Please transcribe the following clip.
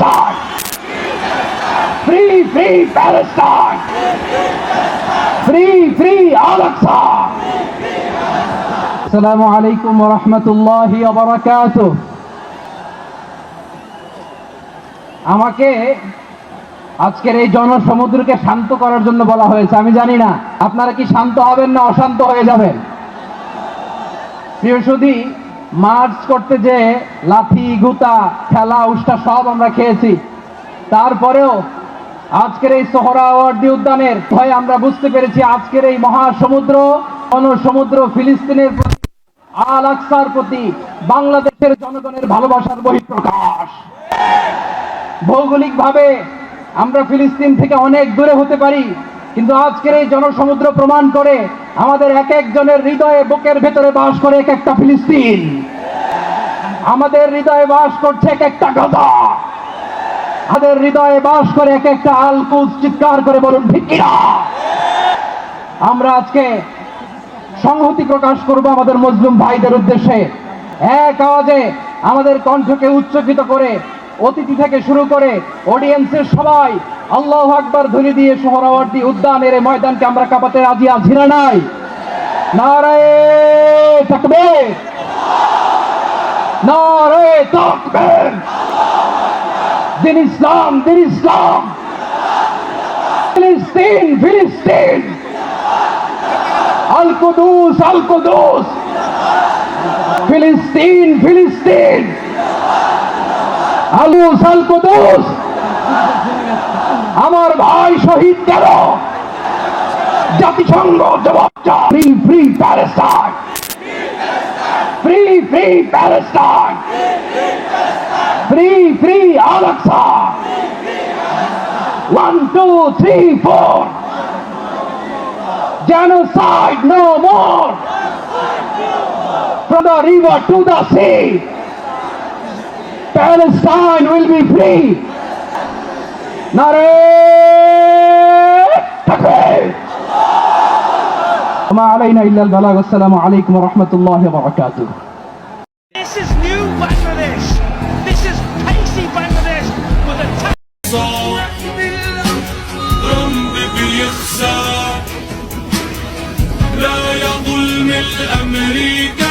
Palestine! Free, free Palestine! Free, free Al-Aqsa! Assalamu alaikum wa rahmatullahi wa barakatuh. আমাকে আজকের এই জনসমুদ্রকে শান্ত করার জন্য বলা হয়েছে। আমি জানি না আপনারা কি শান্ত হবেন না অশান্ত হয়ে যাবেন। প্রিয় সুধী, মার্চ করতে যে লাথি গুতা খেলা উষ্টা সব আমরা খেয়েছি, তারপরেও আজকের এই সোহরাওয়ার্দী উদ্যানের ভয়ে আমরা বুঝতে পেরেছি আজকের এই মহাসমুদ্র জনসমুদ্র ফিলিস্তিনের প্রতি, আল আকসার প্রতি বাংলাদেশের জনগণের ভালোবাসার বহিঃপ্রকাশ। ভৌগোলিকভাবে আমরা ফিলিস্তিন থেকে অনেক দূরে হতে পারি, কিন্তু আজকের এই জনসমুদ্র প্রমাণ করে আমাদের এক একজনের হৃদয়ে বুকের ভেতরে বাস করে এক একটা ফিলিস্তিন। আমাদের হৃদয়ে বাস করছে এক একটা গাজা, আমাদের হৃদয়ে বাস করে এক একটা আল কুদস। চিৎকার করে বলুন ঠিক কিনা। আমরা আজকে সংহতি প্রকাশ করব আমাদের মুসলিম ভাইদের উদ্দেশ্যে। এক আওয়াজে আমাদের কণ্ঠকে উচ্চকিত করে অতিথি থেকে শুরু করে অডিয়েন্সের সবাই আল্লাহু আকবার ধ্বনি দিয়ে সোহরাওয়ার্দী উদ্যানের এই ময়দানকে আমরা কাঁপাতে রাজি আছি না নাই? নারায়ে তাকবীর, নারায়ে তাকবীর। দিন ইসলাম, দিন ইসলাম। ফিলিস্তিন, ফিলিস্তিন। আল কুদুস, আল কুদুস। ফিলিস্তিন, ফিলিস্তিন। আলুস, আল কুদুস। আমার ভাই শহীদ গেল, জাতিসংঘ জবাব চায়। Free, free Palestine. Free, free Palestine. Free, free Al Aqsa. 1, 2, 3, 4. Genocide no more. From the river to the sea, Palestine will be free. Nare takbir. Ma alayna illa al-balagh. Assalamu alaykum wa rahmatullahi wa barakatuh. This is new Bangladesh. This is pacey Bangladesh with a لا يظلم الأمريكان.